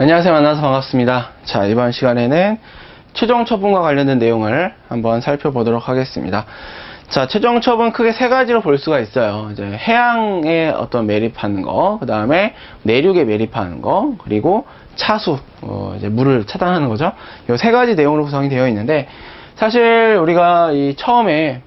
안녕하세요. 만나서 반갑습니다. 자, 이번 시간에는 최종 처분과 관련된 내용을 한번 살펴보도록 하겠습니다. 자, 최종 처분 크게 세 가지로 볼 수가 있어요. 이제 해양에 어떤 매립하는 거, 그 다음에 내륙에 매립하는 거, 그리고 차수, 이제 물을 차단하는 거죠. 이 세 가지 내용으로 구성이 되어 있는데, 사실 우리가 이 처음에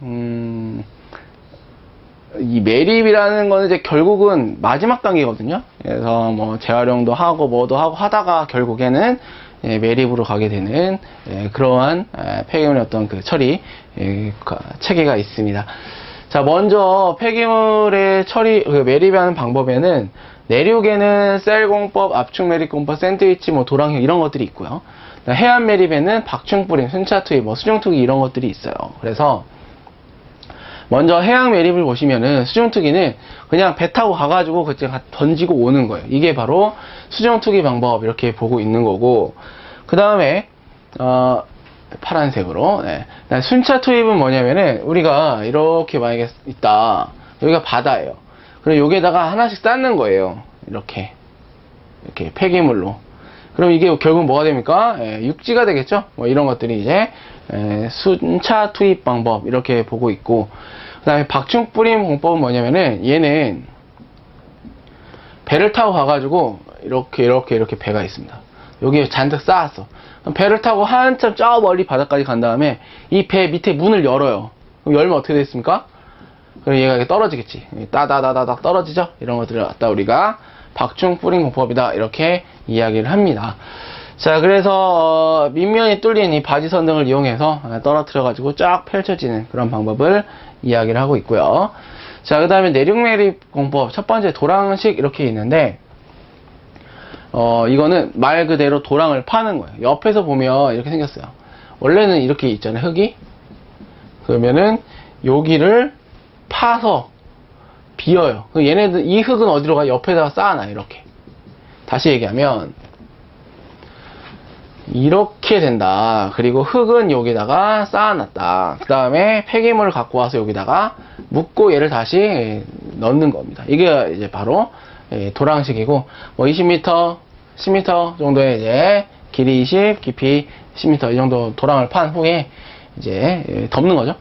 이 매립이라는 거는 이제 결국은 마지막 단계거든요. 그래서 뭐 재활용도 하고 뭐도 하고 하다가 결국에는 매립으로 가게 되는 그러한 폐기물의 어떤 그 처리 체계가 있습니다. 자, 먼저 폐기물의 처리 매립하는 방법에는 내륙에는 셀공법, 압축 매립공법, 샌드위치, 뭐 도랑형 이런 것들이 있고요. 해안 매립에는 박충뿌림, 순차투입, 뭐 수중투기 이런 것들이 있어요. 그래서 먼저 해양 매립을 보시면은 수중투기는 그냥 배 타고 가가지고 그냥 던지고 오는 거예요. 이게 바로 수중투기 방법 이렇게 보고 있는 거고, 그 다음에 파란색으로 순차 투입은 뭐냐면은 우리가 이렇게 만약에 있다, 여기가 바다예요. 그럼 여기에다가 하나씩 쌓는 거예요. 이렇게 폐기물로. 그럼 이게 결국 뭐가 됩니까? 육지가 되겠죠? 뭐 이런 것들이 이제 순차 투입 방법 이렇게 보고 있고, 그 다음에 박충뿌림 공법은 뭐냐면은 얘는 배를 타고 가가지고 이렇게 배가 있습니다. 여기에 잔뜩 쌓았어. 그럼 배를 타고 한참 저 멀리 바다까지 간 다음에 이 배 밑에 문을 열어요. 그럼 열면 어떻게 됐습니까? 그럼 얘가 떨어지겠지. 따다다다닥 떨어지죠? 이런 것들을 갖다 우리가 박충뿌림 공법이다 이렇게 이야기를 합니다. 자, 그래서 밑면이 뚫린 이 바지선 등을 이용해서 떨어뜨려 가지고 쫙 펼쳐지는 그런 방법을 이야기를 하고 있고요. 자, 그 다음에 내륙 매립 공법 첫 번째 도랑식 이렇게 있는데, 이거는 말 그대로 도랑을 파는 거예요. 옆에서 보면 이렇게 생겼어요. 원래는 이렇게 있잖아요, 흙이. 그러면은 여기를 파서 비어요. 얘네들 이 흙은 어디로 가? 옆에다가 쌓아놔요. 이렇게. 다시 얘기하면 이렇게 된다. 그리고 흙은 여기다가 쌓아놨다. 그 다음에 폐기물을 갖고 와서 여기다가 묻고 얘를 다시 넣는 겁니다. 이게 이제 바로 도랑식이고, 뭐 20m, 10m 정도의 이제 길이 20, 깊이 10m 이 정도 도랑을 판 후에 이제 덮는 거죠.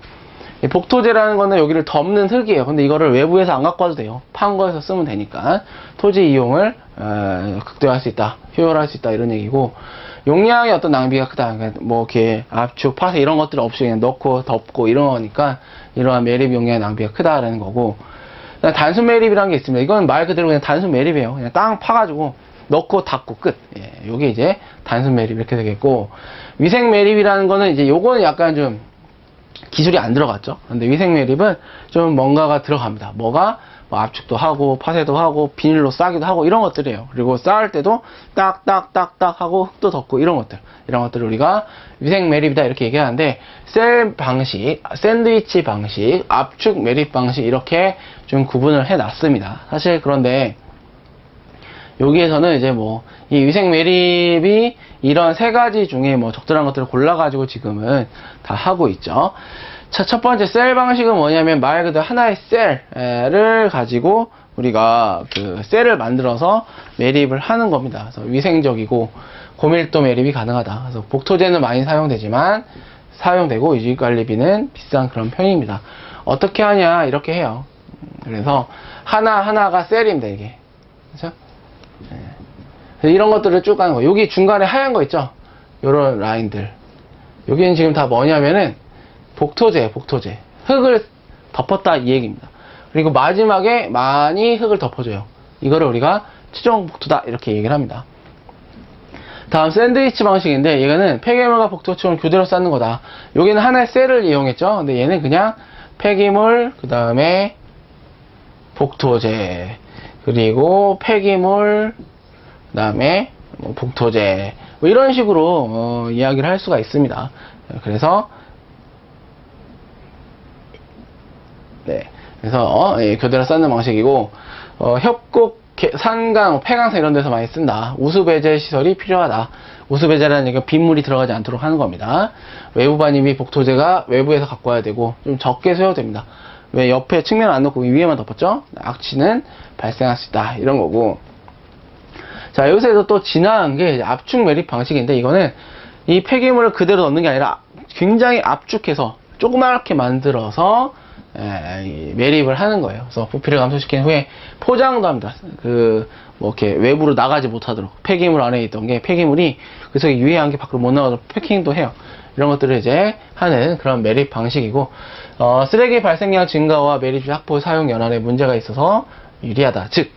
복토제라는 거는 여기를 덮는 흙이에요. 근데 이거를 외부에서 안 갖고 와도 돼요. 판 거에서 쓰면 되니까 토지 이용을 극대화할 수 있다, 효율할 수 있다 이런 얘기고, 용량의 어떤 낭비가 크다. 그러니까 뭐 이렇게 압축, 파쇄 이런 것들 없이 그냥 넣고 덮고 이런 거니까 이러한 매립 용량의 낭비가 크다라는 거고, 단순 매립이라는 게 있습니다. 이건 말 그대로 그냥 단순 매립이에요. 그냥 땅 파가지고 넣고 닫고 끝. 요게 이제 단순 매립 이렇게 되겠고, 위생 매립이라는 거는 이제 요거는 약간 좀 기술이 안 들어갔죠. 근데 위생 매립은 좀 뭔가가 들어갑니다. 뭐가? 뭐 압축도 하고 파쇄도 하고 비닐로 싸기도 하고 이런 것들이에요. 그리고 쌓을 때도 딱딱딱딱 하고 흙도 덮고 이런 것들을 우리가 위생 매립이다 이렇게 얘기하는데, 셀 방식, 샌드위치 방식, 압축 매립 방식 이렇게 좀 구분을 해 놨습니다. 사실 그런데 여기에서는 이제 뭐 이 위생 매립이 이런 세 가지 중에 뭐 적절한 것들을 골라가지고 지금은 다 하고 있죠. 자, 첫 번째 셀 방식은 뭐냐면 말 그대로 하나의 셀을 가지고 우리가 그 셀을 만들어서 매립을 하는 겁니다. 그래서 위생적이고 고밀도 매립이 가능하다. 그래서 복토제는 많이 사용되고 유지관리비는 비싼 그런 편입니다. 어떻게 하냐 이렇게 해요. 그래서 하나하나가 셀입니다, 이게. 그렇죠? 이런 것들을 쭉 가는 거예요. 여기 중간에 하얀 거 있죠? 요런 라인들. 여기는 지금 다 뭐냐면은 복토제. 흙을 덮었다 이 얘기입니다. 그리고 마지막에 많이 흙을 덮어줘요. 이거를 우리가 최종 복토다 이렇게 얘기를 합니다. 다음 샌드위치 방식인데, 이거는 폐기물과 복토층을 교대로 쌓는 거다. 여기는 하나의 셀을 이용했죠. 근데 얘는 그냥 폐기물, 그 다음에 복토제, 그리고 폐기물, 그 다음에 뭐 복토제, 뭐 이런 식으로 이야기를 할 수가 있습니다. 그래서 교대로 쌓는 방식이고, 협곡, 산강, 폐강사 이런 데서 많이 쓴다. 우수배제 시설이 필요하다. 우수배제라는 얘기가 빗물이 들어가지 않도록 하는 겁니다. 외부 반입이 복토제가 외부에서 갖고 와야 되고 좀 적게 소요됩니다. 왜? 옆에 측면 안 놓고 위에만 덮었죠? 악취는 발생할 수 있다 이런 거고, 자, 여기서 또 진화한 게 압축 매립 방식인데, 이거는 이 폐기물을 그대로 넣는 게 아니라 굉장히 압축해서 조그맣게 만들어서 매립을 하는 거예요. 그래서 부피를 감소시킨 후에 포장도 합니다. 뭐 이렇게 외부로 나가지 못하도록 폐기물 안에 있던 게 폐기물이 그래서 유해한 게 밖으로 못 나가도록 패킹도 해요. 이런 것들을 이제 하는 그런 매립 방식이고, 쓰레기 발생량 증가와 매립지 확보 사용 연한에 문제가 있어서 유리하다. 즉,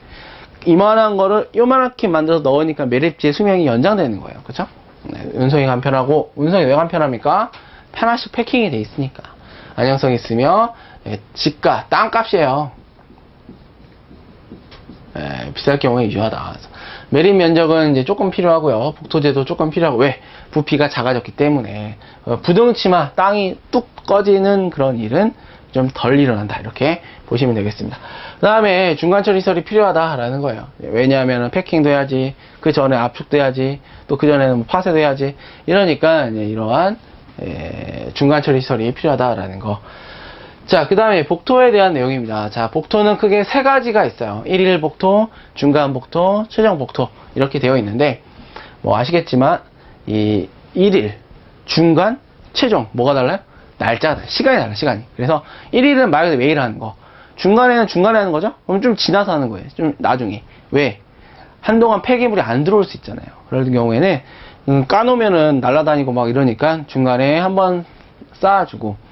이만한 거를 요만하게 만들어서 넣으니까 매립지의 수명이 연장되는 거예요. 그쵸? 운송이 간편하고, 운송이 왜 간편합니까? 하나씩 패킹이 돼 있으니까. 안정성이 있으며, 집가, 땅값이에요. 비쌀 경우에 유효하다. 매립 면적은 이제 조금 필요하고요. 복토제도 조금 필요하고, 왜? 부피가 작아졌기 때문에. 부등치마, 땅이 뚝 꺼지는 그런 일은 좀 덜 일어난다. 이렇게 보시면 되겠습니다. 그 다음에 중간처리 시설이 필요하다라는 거예요. 왜냐하면 패킹도 해야지, 그 전에 압축도 해야지, 또 그 전에는 파쇄도 해야지. 이러니까 이러한 중간처리 시설이 필요하다라는 거. 자, 그 다음에 복토에 대한 내용입니다. 자, 복토는 크게 세 가지가 있어요. 1일 복토, 중간 복토, 최종 복토 이렇게 되어 있는데, 뭐 아시겠지만 이 1일, 중간, 최종 뭐가 달라요? 날짜가 시간이 달라요. 시간이. 그래서 1일은 말 그대로 매일 하는 거, 중간에는 중간에 하는 거죠? 그럼 좀 지나서 하는 거예요. 좀 나중에. 왜? 한동안 폐기물이 안 들어올 수 있잖아요. 그럴 경우에는 까놓으면은 날아다니고 막 이러니까 중간에 한번 쌓아주고,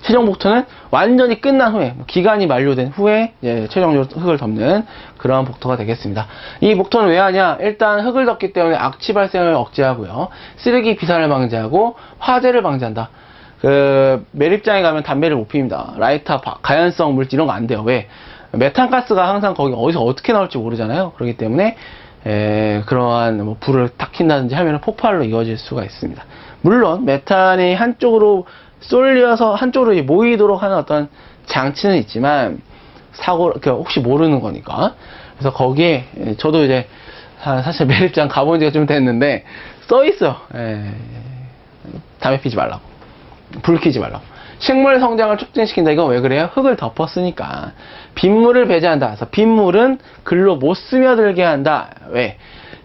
최종 복토는 완전히 끝난 후에, 기간이 만료된 후에 최종적으로 흙을 덮는 그런 복토가 되겠습니다. 이 복토는 왜 하냐? 일단 흙을 덮기 때문에 악취 발생을 억제하고요, 쓰레기 비산을 방지하고 화재를 방지한다. 매립장에 가면 담배를 못 피웁니다. 라이터, 가연성 물질 이런 거 안 돼요. 왜? 메탄가스가 항상 거기 어디서 어떻게 나올지 모르잖아요. 그렇기 때문에 그러한 뭐 불을 탁 킨다든지 하면 폭발로 이어질 수가 있습니다. 물론 메탄이 한쪽으로 쏠려서 한쪽으로 모이도록 하는 어떤 장치는 있지만, 혹시 모르는 거니까. 그래서 거기에, 저도 이제, 사실 매립장 가본 지가 좀 됐는데, 써있어요. 담배 피지 말라고. 불 켜지 말라고. 식물 성장을 촉진시킨다. 이건 왜 그래요? 흙을 덮었으니까. 빗물을 배제한다. 그래서 빗물은 글로 못 스며들게 한다. 왜?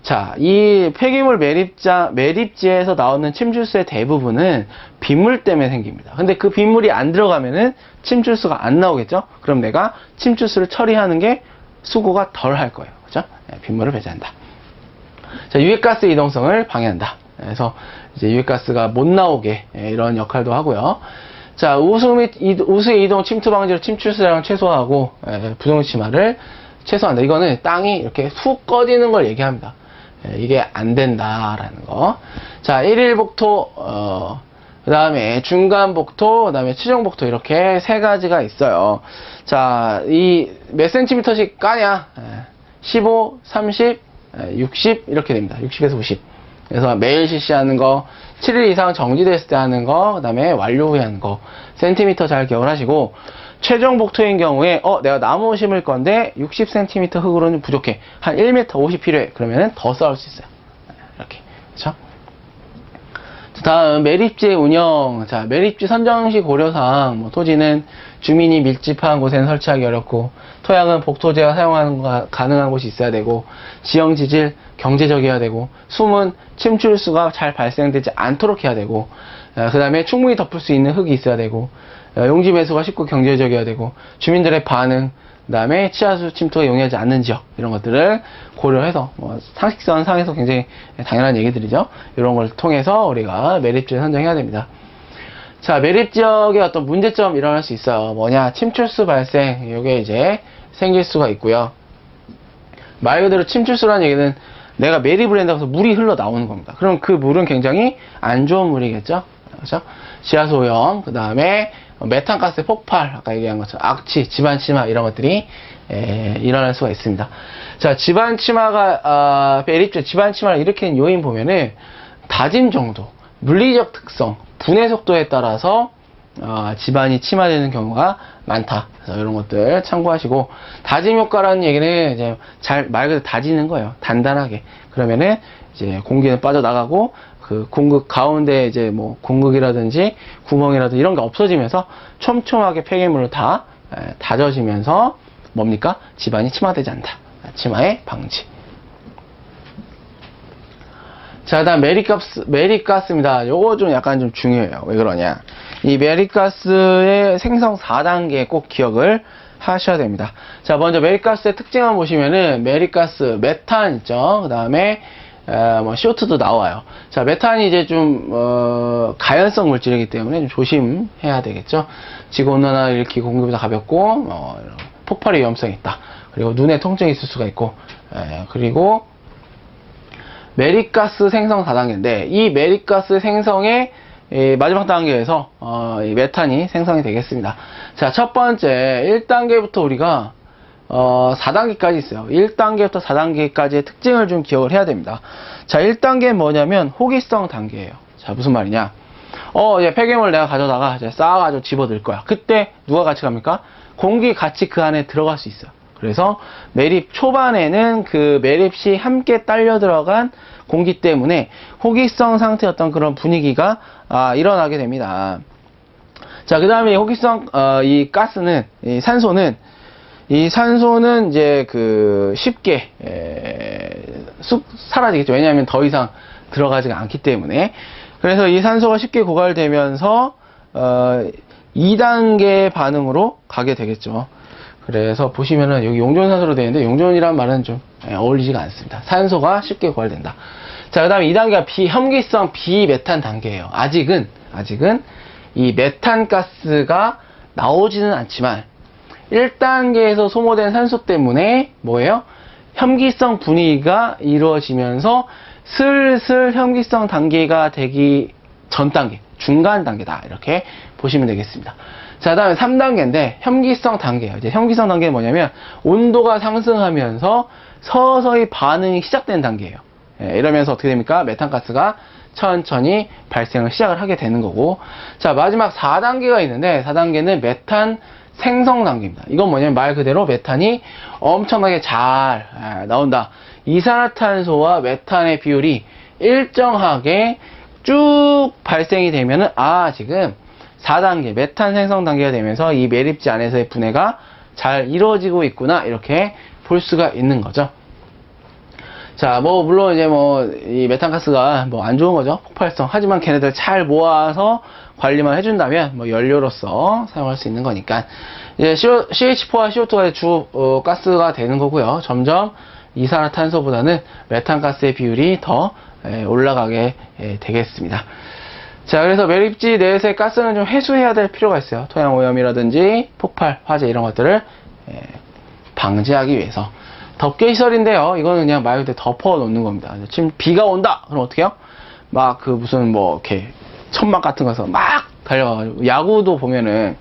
자, 이 폐기물 매립지에서 나오는 침출수의 대부분은 빗물 때문에 생깁니다. 근데 그 빗물이 안 들어가면은 침출수가 안 나오겠죠? 그럼 내가 침출수를 처리하는 게 수고가 덜 할 거예요. 그죠? 빗물을 배제한다. 자, 유해가스 이동성을 방해한다. 그래서 이제 유해가스가 못 나오게 이런 역할도 하고요. 자, 우수의 이동 침투 방지로 침출수량을 최소화하고 부등치마를 최소화한다. 이거는 땅이 이렇게 훅 꺼지는 걸 얘기합니다. 이게 안 된다라는 거. 자, 1일 복토, 그 다음에 중간 복토, 그 다음에 최종 복토, 이렇게 세 가지가 있어요. 자, 이 몇 센티미터씩 까냐? 15, 30, 60 이렇게 됩니다. 60에서 50. 그래서 매일 실시하는 거, 7일 이상 정지됐을 때 하는 거, 그 다음에 완료 후에 하는 거, 센티미터 잘 기억하시고, 최종 복토인 경우에 내가 나무 심을 건데 60cm 흙으로는 부족해. 한 1m 50 필요해. 그러면은 더 쌓을 수 있어요. 이렇게. 그렇죠? 다음 매립지의 운영. 자, 매립지 선정 시 고려사항. 토지는 주민이 밀집한 곳에는 설치하기 어렵고, 토양은 복토제가 사용하는 거 가능한 곳이 있어야 되고, 지형 지질 경제적이어야 되고, 숨은 침출수가 잘 발생되지 않도록 해야 되고, 그 다음에 충분히 덮을 수 있는 흙이 있어야 되고, 용지 매수가 쉽고 경제적이어야 되고, 주민들의 반응, 그 다음에 치하수 침투가 용이하지 않는 지역, 이런 것들을 고려해서 상식선 상에서 굉장히 당연한 얘기들이죠. 이런 걸 통해서 우리가 매립지를 선정해야 됩니다. 자, 매립지역의 어떤 문제점 일어날 수 있어요. 뭐냐? 침출수 발생, 이게 이제 생길 수가 있고요. 말 그대로 침출수라는 얘기는 내가 매립을 한다고 해서 물이 흘러 나오는 겁니다. 그럼 그 물은 굉장히 안 좋은 물이겠죠? 그렇죠? 지하수 오염, 그 다음에 메탄가스의 폭발, 아까 얘기한 것처럼 악취, 집안침하 이런 것들이 일어날 수가 있습니다. 자, 집안침하가 매립지 집안침하를 일으키는 요인 보면은 다짐 정도, 물리적 특성, 분해 속도에 따라서 집안이 침하되는 경우가 많다. 그래서 이런 것들 참고하시고, 다짐 효과라는 얘기는 이제 말 그대로 다지는 거예요. 단단하게. 그러면은 이제 공기는 빠져나가고, 그 공극 가운데 이제 뭐 공극이라든지 구멍이라든지 이런 게 없어지면서 촘촘하게 폐기물로 다 다져지면서 뭡니까? 집안이 침하되지 않다. 침하의 방지. 자, 다음 메리가스입니다. 요거 좀 약간 좀 중요해요. 왜 그러냐. 이 메리가스의 생성 4단계 꼭 기억을 하셔야 됩니다. 자, 먼저 메리가스의 특징을 보시면은 메리가스 메탄 있죠. 그 다음에 뭐 CO2도 나와요. 자, 메탄이 이제 좀 가연성 물질이기 때문에 좀 조심해야 되겠죠. 지구 온난화를 일으키고 공기보다 가볍고 폭발의 위험성이 있다. 그리고 눈에 통증이 있을 수가 있고, 그리고 메리가스 생성 4단계인데 이 메리가스 생성의 마지막 단계에서 이 메탄이 생성이 되겠습니다. 자, 첫 번째 1단계부터 우리가 4단계까지 있어요. 1단계부터 4단계까지의 특징을 좀 기억을 해야 됩니다. 자, 1단계는 뭐냐면 호기성 단계예요. 자, 무슨 말이냐? 이제 폐기물 내가 가져다가 이제 쌓아가지고 집어넣을 거야. 그때 누가 같이 갑니까? 공기 같이 그 안에 들어갈 수 있어요. 그래서 매립 초반에는 그 매립시 함께 딸려 들어간 공기 때문에 호기성 상태였던 그런 분위기가 일어나게 됩니다. 자, 그 다음에 호기성 이 가스는 이 산소는 이제 쉽게 쑥 사라지겠죠. 왜냐하면 더 이상 들어가지가 않기 때문에. 그래서 이 산소가 쉽게 고갈되면서 2단계 반응으로 가게 되겠죠. 그래서 보시면은 여기 용존산소로 되어 있는데 용존이란 말은 좀 어울리지가 않습니다. 산소가 쉽게 고갈된다. 자, 그 다음에 2단계가 혐기성 비메탄 단계예요. 아직은 이 메탄 가스가 나오지는 않지만 1단계에서 소모된 산소 때문에 뭐예요? 혐기성 분위기가 이루어지면서 슬슬 혐기성 단계가 되기 전 단계, 중간 단계다. 이렇게 보시면 되겠습니다. 자, 다음에 3단계인데 혐기성 단계예요. 이제 혐기성 단계는 뭐냐면 온도가 상승하면서 서서히 반응이 시작되는 단계예요. 이러면서 어떻게 됩니까? 메탄가스가 천천히 발생을 시작을 하게 되는 거고. 자, 마지막 4단계가 있는데 4단계는 메탄 생성 단계입니다. 이건 뭐냐면 말 그대로 메탄이 엄청나게 잘 나온다. 이산화탄소와 메탄의 비율이 일정하게 쭉 발생이 되면은 지금 4단계 메탄 생성 단계가 되면서 이 매립지 안에서의 분해가 잘 이루어지고 있구나, 이렇게 볼 수가 있는 거죠. 자, 물론 이제 이 메탄가스가 안 좋은 거죠. 폭발성. 하지만 걔네들 잘 모아서 관리만 해준다면 연료로서 사용할 수 있는 거니까. 이제 CH4와 CO2가 주 가스가 되는 거고요. 점점 이산화탄소보다는 메탄가스의 비율이 더 올라가게 되겠습니다. 자, 그래서 매립지 내에서의 가스는 좀 회수해야 될 필요가 있어요. 토양 오염이라든지 폭발, 화재 이런 것들을 방지하기 위해서. 덮개 시설인데요. 이거는 그냥 말 그대로 덮어 놓는 겁니다. 지금 비가 온다! 그럼 어떻게 해요? 무슨 이렇게 천막 같은 거서 막 달려가가지고. 야구도 보면은,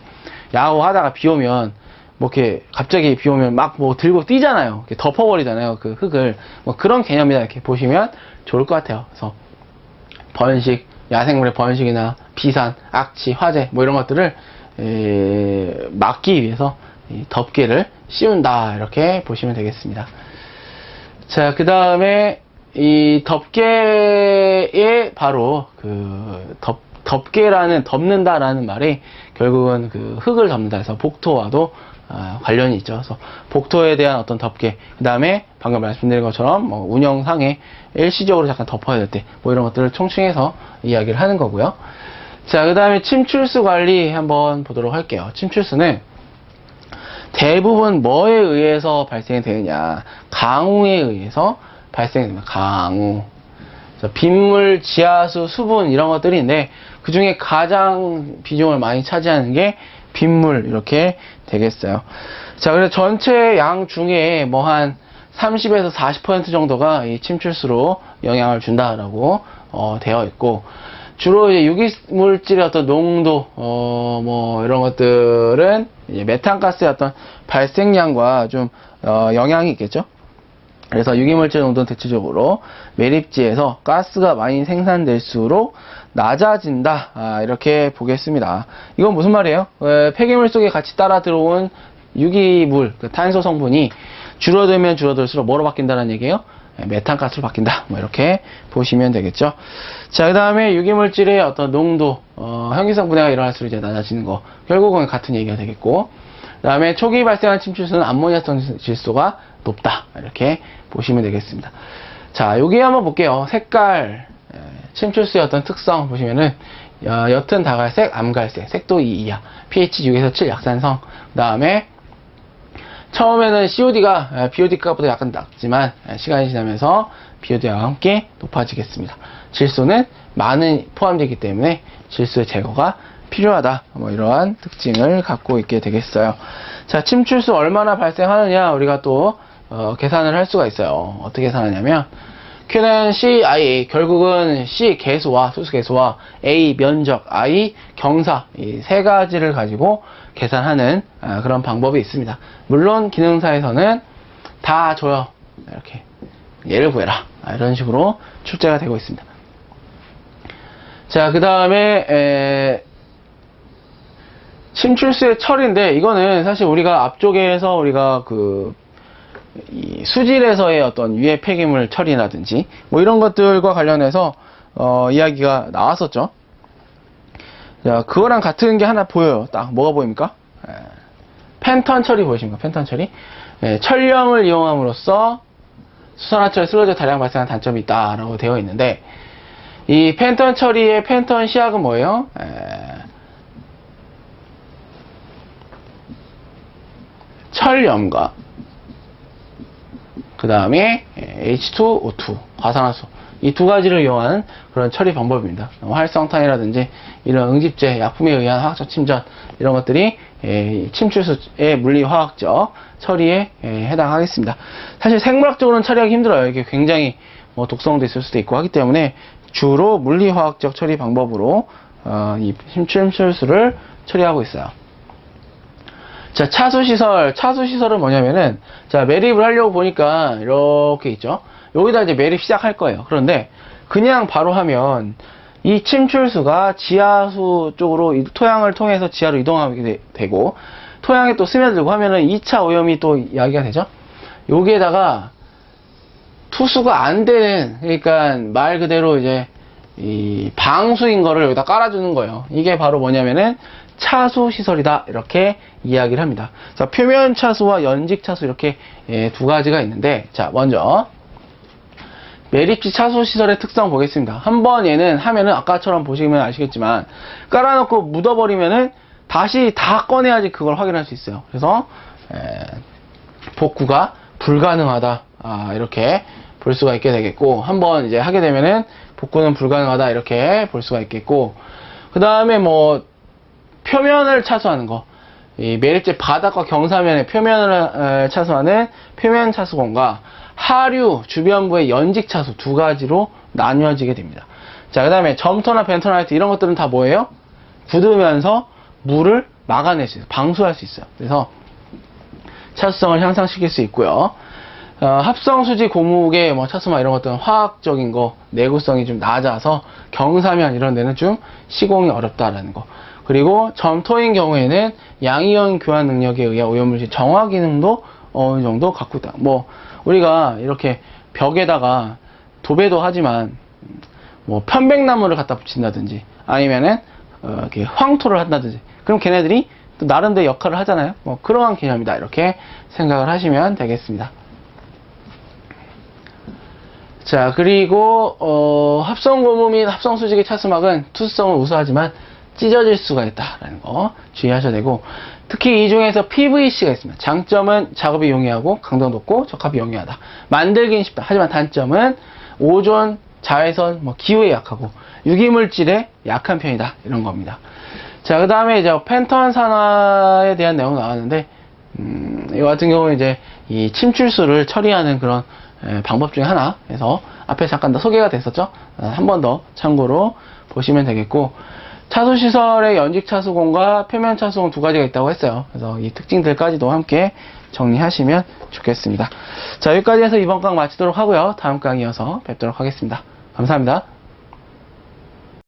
야구 하다가 비 오면, 이렇게 갑자기 비 오면 들고 뛰잖아요. 이렇게 덮어버리잖아요. 그 흙을. 그런 개념이다. 이렇게 보시면 좋을 것 같아요. 그래서 번식, 야생물의 번식이나 비산, 악취, 화재 이런 것들을 막기 위해서 이 덮개를 씌운다, 이렇게 보시면 되겠습니다. 자, 그 다음에 이 덮개에 바로 덮개라는 덮는다라는 말이 결국은 흙을 덮는다 해서 복토와도 관련이 있죠. 그래서 복토에 대한 어떤 덮개, 그 다음에 방금 말씀드린 것처럼 운영상에 일시적으로 잠깐 덮어야 될 때 이런 것들을 총칭해서 이야기를 하는 거고요. 자, 그 다음에 침출수 관리 한번 보도록 할게요. 침출수는 대부분 뭐에 의해서 발생이 되느냐? 강우에 의해서 발생이 됩니다. 강우. 빗물, 지하수, 수분 이런 것들인데 그 중에 가장 비중을 많이 차지하는 게 빗물, 이렇게 되겠어요. 자, 그래서 전체 양 중에 한 30에서 40% 정도가 이 침출수로 영향을 준다라고 되어 있고, 주로 이제 유기물질의 어떤 농도, 이런 것들은 이제 메탄가스의 어떤 발생량과 좀 영향이 있겠죠. 그래서 유기물질 농도는 대체적으로 매립지에서 가스가 많이 생산될수록 낮아진다, 이렇게 보겠습니다. 이건 무슨 말이에요? 폐기물 속에 같이 따라 들어온 유기물, 탄소 성분이 줄어들면 줄어들수록 뭐로 바뀐다는 얘기예요? 메탄가스로 바뀐다, 이렇게 보시면 되겠죠. 자, 그 다음에 유기물질의 어떤 농도, 현기성 분해가 일어날수록 이제 낮아지는 거, 결국은 같은 얘기가 되겠고, 그 다음에 초기 발생한 침출수는 암모니아성 질소가 높다, 이렇게 보시면 되겠습니다. 자, 여기 한번 볼게요. 색깔 침출수의 어떤 특성 보시면은 옅은 다갈색, 암갈색, 색도 2 이하, pH 6에서 7 약산성. 그 다음에 처음에는 COD가 BOD가보다 약간 낮지만 시간이 지나면서 BOD와 함께 높아지겠습니다. 질소는 많이 포함되기 때문에 질소의 제거가 필요하다. 뭐 이러한 특징을 갖고 있게 되겠어요. 자, 침출수 얼마나 발생하느냐 우리가 또 계산을 할 수가 있어요. 어떻게 계산하냐면 Q는 CI, 결국은 C 개수와 소수 개수와 A 면적, I 경사 이 세 가지를 가지고 계산하는 그런 방법이 있습니다. 물론 기능사에서는 다 줘요. 이렇게 얘를 구해라. 이런 식으로 출제가 되고 있습니다. 자, 그 다음에 침출수의 처리인데 이거는 사실 우리가 앞쪽에서 우리가 이 수질에서의 어떤 유해 폐기물 처리라든지 뭐 이런 것들과 관련해서 이야기가 나왔었죠. 자, 그거랑 같은 게 하나 보여요. 딱 뭐가 보입니까? 펜턴 처리 보이십니까? 펜턴 처리. 철염을 이용함으로써 수산화철 슬러지 다량 발생한 단점이 있다라고 되어 있는데 이 펜턴 처리의 펜턴 시약은 뭐예요? 철염과 그 다음에 H2O2 과산화수 이 두 가지를 이용한 그런 처리 방법입니다. 활성탄이라든지 이런 응집제, 약품에 의한 화학적 침전 이런 것들이 침출수의 물리화학적 처리에 해당하겠습니다. 사실 생물학적으로는 처리하기 힘들어요. 이게 굉장히 뭐 독성도 있을 수도 있고 하기 때문에 주로 물리화학적 처리 방법으로 이 침출수를 처리하고 있어요. 자, 차수시설은 뭐냐면은, 자, 매립을 하려고 보니까, 이렇게 있죠? 여기다 이제 매립 시작할 거예요. 그런데, 그냥 바로 하면, 이 침출수가 지하수 쪽으로, 토양을 통해서 지하로 이동하게 되고, 토양에 또 스며들고 하면은 2차 오염이 또 이야기가 되죠? 여기에다가, 투수가 안 되는, 그러니까 말 그대로 이제, 이 방수인 거를 여기다 깔아주는 거예요. 이게 바로 뭐냐면은, 차수 시설이다 이렇게 이야기를 합니다. 자, 표면 차수와 연직 차수 이렇게 두 가지가 있는데 자, 먼저 매립지 차수 시설의 특성 보겠습니다. 한번 얘는 하면은 아까처럼 보시면 아시겠지만 깔아놓고 묻어버리면은 다시 다 꺼내야지 그걸 확인할 수 있어요. 그래서 복구가 불가능하다 이렇게 볼 수가 있게 되겠고 한번 이제 하게 되면은 복구는 불가능하다 이렇게 볼 수가 있겠고 그 다음에 뭐 표면을 차수하는 거, 이 매립제 바닥과 경사면의 표면을 차수하는 표면 차수공과 하류 주변부의 연직 차수 두 가지로 나뉘어지게 됩니다. 자, 그 다음에 점토나 벤토나이트 이런 것들은 다 뭐예요? 굳으면서 물을 막아낼 수 있어요. 방수할 수 있어요. 그래서 차수성을 향상시킬 수 있고요. 합성수지 고무의 뭐 차수마 이런 것들은 화학적인 거, 내구성이 좀 낮아서 경사면 이런 데는 좀 시공이 어렵다라는 거. 그리고 점토인 경우에는 양이온 교환 능력에 의한 오염물질 정화 기능도 어느 정도 갖고 있다. 뭐 우리가 이렇게 벽에다가 도배도 하지만 뭐 편백나무를 갖다 붙인다든지 아니면은 이렇게 황토를 한다든지 그럼 걔네들이 또 나름대로 역할을 하잖아요. 뭐 그러한 개념이다. 이렇게 생각을 하시면 되겠습니다. 자, 그리고 합성고무 및 합성수직의 차수막은 투수성은 우수하지만 찢어질 수가 있다라는 거 주의하셔야 되고 특히 이 중에서 PVC가 있습니다. 장점은 작업이 용이하고 강도 높고 적합이 용이하다. 만들기는 쉽다. 하지만 단점은 오존, 자외선, 뭐 기후에 약하고 유기물질에 약한 편이다. 이런 겁니다. 자, 그 다음에 이제 펜턴 산화에 대한 내용 나왔는데 이 같은 경우는 이제 이 침출수를 처리하는 그런 방법 중에 하나 해서 앞에 잠깐 더 소개가 됐었죠. 한 번 더 참고로 보시면 되겠고 차수시설의 연직 차수공과 표면 차수공 두 가지가 있다고 했어요. 그래서 이 특징들까지도 함께 정리하시면 좋겠습니다. 자, 여기까지 해서 이번 강의 마치도록 하고요. 다음 강의 이어서 뵙도록 하겠습니다. 감사합니다.